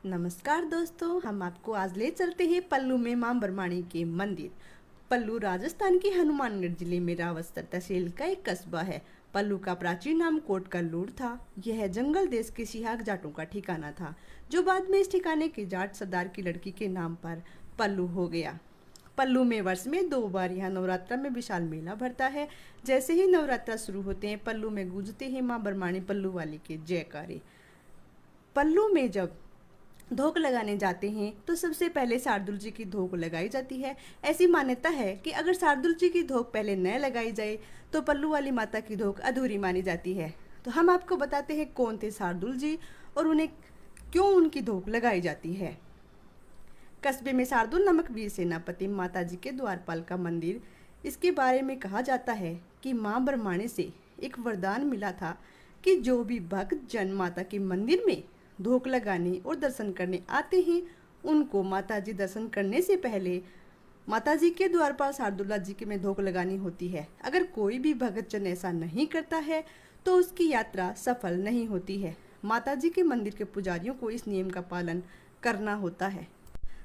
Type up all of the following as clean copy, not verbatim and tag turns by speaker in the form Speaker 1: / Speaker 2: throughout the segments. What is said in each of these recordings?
Speaker 1: नमस्कार दोस्तों, हम आपको आज ले चलते हैं पल्लू में मां बरमाणी के मंदिर। पल्लू राजस्थान के हनुमानगढ़ जिले में रावतसर तहसील का एक कस्बा है। पल्लू का प्राचीन नाम कोट कल्लूर था। यह जंगल देश के सिहाग जाटों का ठिकाना था, जो बाद में इस ठिकाने के जाट सरदार की लड़की के नाम पर पल्लू हो गया। पल्लू में वर्ष में 2 बार यहाँ नवरात्रा में विशाल मेला भरता है। जैसे ही नवरात्रा शुरू होते हैं, पल्लू में गूंजते हैं मां बरमाणी पल्लू वाली के जयकारे। पल्लू में जब धोक लगाने जाते हैं तो सबसे पहले शार्दुल जी की धोक लगाई जाती है। ऐसी मान्यता है कि अगर शार्दुल जी की धोक पहले न लगाई जाए तो पल्लू वाली माता की धोक अधूरी मानी जाती है। तो हम आपको बताते हैं कौन थे शार्दुल जी और उन्हें क्यों उनकी धोक लगाई जाती है। कस्बे में शार्दुल नामक वीर सेनापति माता जी के द्वारपाल का मंदिर। इसके बारे में कहा जाता है कि मां बरमाणी से एक वरदान मिला था कि जो भी भक्त जन माता के मंदिर में धोक लगाने और दर्शन करने आते हैं, उनको माताजी दर्शन करने से पहले माताजी के द्वारपाल शार्दुला जी के में धोक लगानी होती है। अगर कोई भी भगत जन ऐसा नहीं करता है तो उसकी यात्रा सफल नहीं होती है। माताजी के मंदिर के पुजारियों को इस नियम का पालन करना होता है।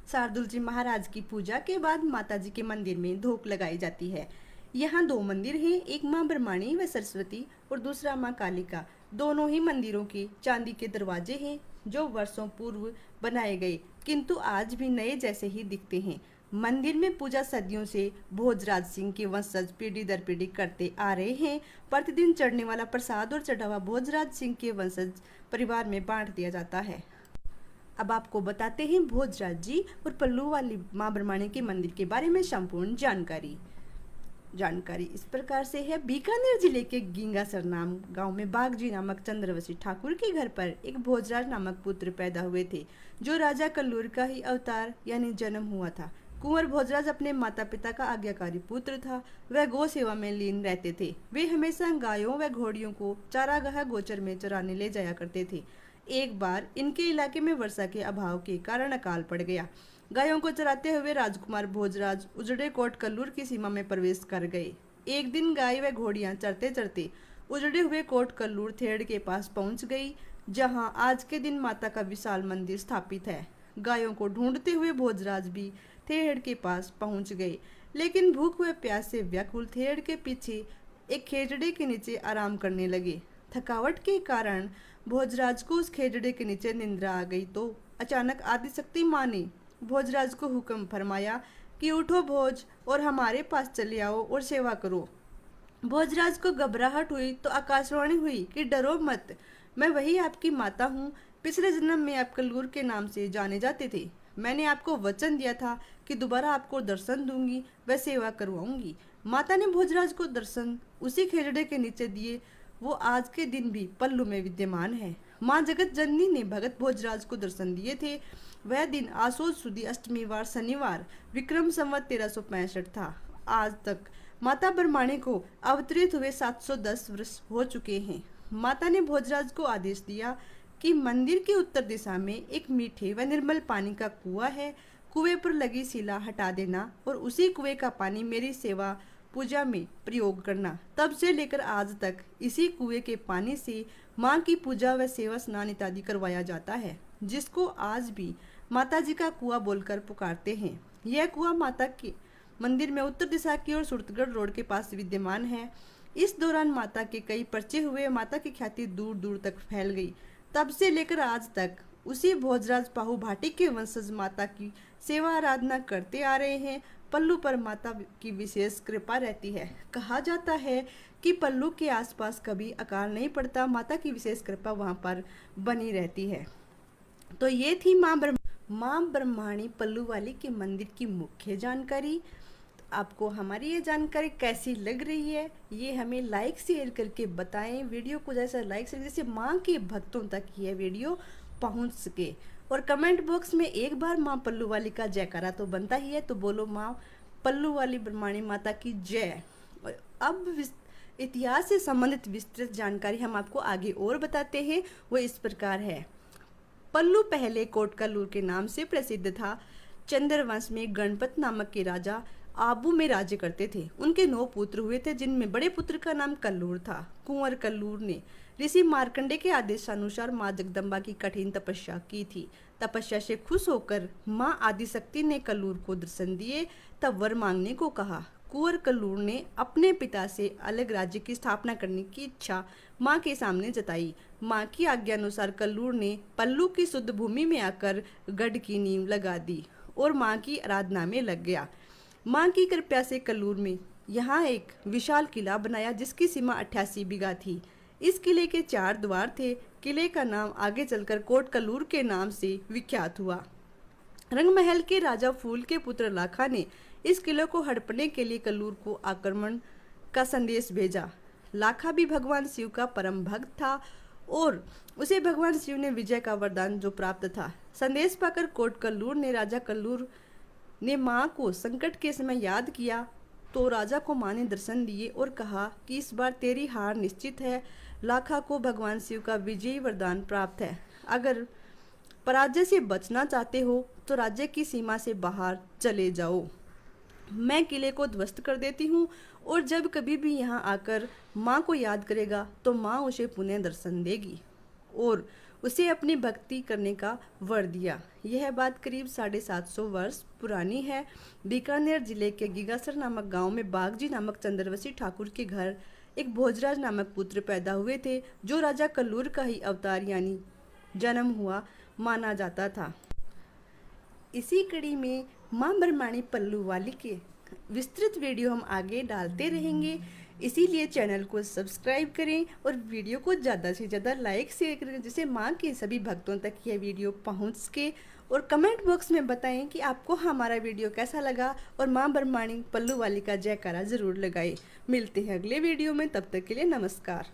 Speaker 1: शार्दुल जी महाराज की पूजा के बाद माताजी के मंदिर में धोक लगाई जाती है। यहाँ 2 मंदिर हैं, एक मां बरमाणी व सरस्वती और दूसरा मां कालिका। दोनों ही मंदिरों के चांदी के दरवाजे हैं, जो वर्षों पूर्व बनाए गए, किंतु आज भी नए जैसे ही दिखते हैं। मंदिर में पूजा सदियों से भोजराज सिंह के वंशज पीढ़ी दर पीढ़ी करते आ रहे हैं। प्रतिदिन चढ़ने वाला प्रसाद और चढ़ावा भोजराज सिंह के वंशज परिवार में बांट दिया जाता है। अब आपको बताते हैं भोजराज जी और पल्लू वाली मां बरमाणी के मंदिर के बारे में संपूर्ण जानकारी इस प्रकार से है। बीकानेर जिले के गींगासर नाम गांव में बागजी नामक चंद्रवशी ठाकुर के घर पर एक भोजराज नामक पुत्र पैदा हुए थे, जो राजा कल्लूर का ही अवतार यानी जन्म हुआ था। कुंवर भोजराज अपने माता पिता का आज्ञाकारी पुत्र था। वह गौ सेवा में लीन रहते थे। वे हमेशा गायों व घोड़ियों को चारागाह गोचर में चराने ले जाया करते थे। एक बार इनके इलाके में वर्षा के अभाव के कारण अकाल पड़ गया। गायों को चराते हुए राजकुमार भोजराज उजड़े कोट कल्लूर की सीमा में प्रवेश कर गए। एक दिन गाय व घोड़ियां चरते चरते उजड़े हुए कोट कल्लूर थेड़ के पास पहुंच गई, जहां आज के दिन माता का विशाल मंदिर स्थापित है। गायों को ढूंढते हुए भोजराज भी थेड़ के पास पहुंच गए, लेकिन भूख व प्यास से व्याकुल थेड़ के पीछे एक खेजड़े के नीचे आराम करने लगे। थकावट के कारण भोजराज को उस खेजड़े के नीचे निंद्रा आ गई तो अचानक आदिशक्ति माँ ने भोजराज को हुक्म फरमाया कि उठो भोज और हमारे पास चले आओ और सेवा करो। भोजराज को घबराहट हुई तो आकाशवाणी हुई कि डरो मत, मैं वही आपकी माता हूँ। पिछले जन्म में आप कल्लूर के नाम से जाने जाते थे। मैंने आपको वचन दिया था कि दोबारा आपको दर्शन दूंगी व सेवा करवाऊंगी। माता ने भोजराज को दर्शन उसी खेजड़े के नीचे दिए। वो आज के दिन भी पल्लू में विद्यमान है। माँ जगत जननी ने भगत भोजराज को दर्शन दिए थे। वह दिन आसोज सुदी अष्टमी वार शनिवार विक्रम संवत 1365 था। आज तक माता बरमाणी को अवतरित हुए 710 वर्ष हो चुके हैं। माता ने भोजराज को आदेश दिया कि मंदिर की उत्तर दिशा में एक मीठे व निर्मल पानी का कुआं है। कुएं पर लगी शिला हटा देना और उसी कुएं का पानी मेरी सेवा पूजा में प्रयोग करना। तब से लेकर आज तक इसी कुएं के पानी से माँ की पूजा व सेवा स्नान इत्यादि करवाया जाता है, जिसको आज भी माता जी का कुआं बोलकर पुकारते हैं। यह कुआं माता के मंदिर में उत्तर दिशा की ओर सुरतगढ़ रोड के पास विद्यमान है। इस दौरान माता के कई पर्चे हुए। माता की ख्याति दूर दूर तक फैल गई। तब से लेकर आज तक उसी भोजराज पाहु भाटी के वंशज माता की सेवा आराधना करते आ रहे हैं। पल्लू पर माता की विशेष कृपा रहती है। कहा जाता है कि पल्लू के आसपास कभी अकाल नहीं पड़ता, माता की विशेष कृपा वहां पर बनी रहती है। तो ये थी मां ब्रह्माणी पल्लू वाली के मंदिर की मुख्य जानकारी। आपको हमारी ये जानकारी कैसी लग रही है, ये हमें लाइक शेयर करके बताएं। वीडियो को जैसा लाइक शेयर जैसे माँ के भक्तों तक यह वीडियो पहुंच सके। और कमेंट बॉक्स में एक बार माँ पल्लू वाली का जयकारा तो बनता ही है, तो बोलो माँ पल्लू वाली ब्रह्माणी माता की जय। अब इतिहास से संबंधित विस्तृत जानकारी हम आपको आगे और बताते हैं। वो इस प्रकार है। पल्लू पहले कोट कल्लूर के नाम से प्रसिद्ध था। चंद्रवंश में गणपत नामक के राजा आबू में राज्य करते थे। उनके 9 पुत्र हुए थे, जिनमें बड़े पुत्र का नाम कल्लूर था। कुंवर कल्लूर ने ऋषि मार्कंडे के आदेशानुसार माँ जगदम्बा की कठिन तपस्या की थी। तपस्या से खुश होकर माँ आदिशक्ति ने कल्लूर को दर्शन दिए, तब वर मांगने को कहा। कुंवर कल्लूर ने अपने पिता से अलग राज्य की स्थापना करने की इच्छा माँ के सामने जताई। माँ की आज्ञा अनुसार कल्लूर ने पल्लू की शुद्ध भूमि में आकर गढ़ की नींव लगा दी और माँ की आराधना में लग गया। माँ की कृपा से कल्लूर में यहाँ एक विशाल किला बनाया जिसकी सीमा 88 बीघा थी। इस किले के 4 द्वार थे। किले का नाम आगे चलकर कोट कल्लूर के नाम से विख्यात हुआ। रंगमहल के राजा फूल के पुत्र लाखा ने इस किले को हड़पने के लिए कल्लूर को आक्रमण का संदेश भेजा। लाखा भी भगवान शिव का परम भक्त था और उसे भगवान शिव ने विजय का वरदान जो प्राप्त था। संदेश पाकर कोट कल्लूर ने राजा कल्लूर ने माँ को संकट के समय याद किया तो राजा को माँ ने दर्शन दिए और कहा कि इस बार तेरी हार निश्चित है। लाखा को भगवान शिव का विजयी वरदान प्राप्त है। अगर पराजय से बचना चाहते हो तो राज्य की सीमा से बाहर चले जाओ। मैं किले को ध्वस्त कर देती हूँ और जब कभी भी यहाँ आकर माँ को याद करेगा तो माँ उसे पुनः दर्शन देगी और उसे अपनी भक्ति करने का वर दिया। यह बात करीब 750 वर्ष पुरानी है। बीकानेर जिले के गिगासर नामक गांव में बागजी नामक चंद्रवशी ठाकुर के घर एक भोजराज नामक पुत्र पैदा हुए थे, जो राजा कल्लूर का ही अवतार यानी जन्म हुआ माना जाता था। इसी कड़ी में माँ ब्रह्माणी पल्लू वाली के विस्तृत वीडियो हम आगे डालते रहेंगे, इसीलिए चैनल को सब्सक्राइब करें और वीडियो को ज़्यादा से ज़्यादा लाइक शेयर करें, जिससे माँ के सभी भक्तों तक यह वीडियो पहुँच सके। और कमेंट बॉक्स में बताएं कि आपको हमारा वीडियो कैसा लगा और माँ ब्रह्माणी पल्लू वाली का जयकारा ज़रूर लगाएं। मिलते हैं अगले वीडियो में, तब तक के लिए नमस्कार।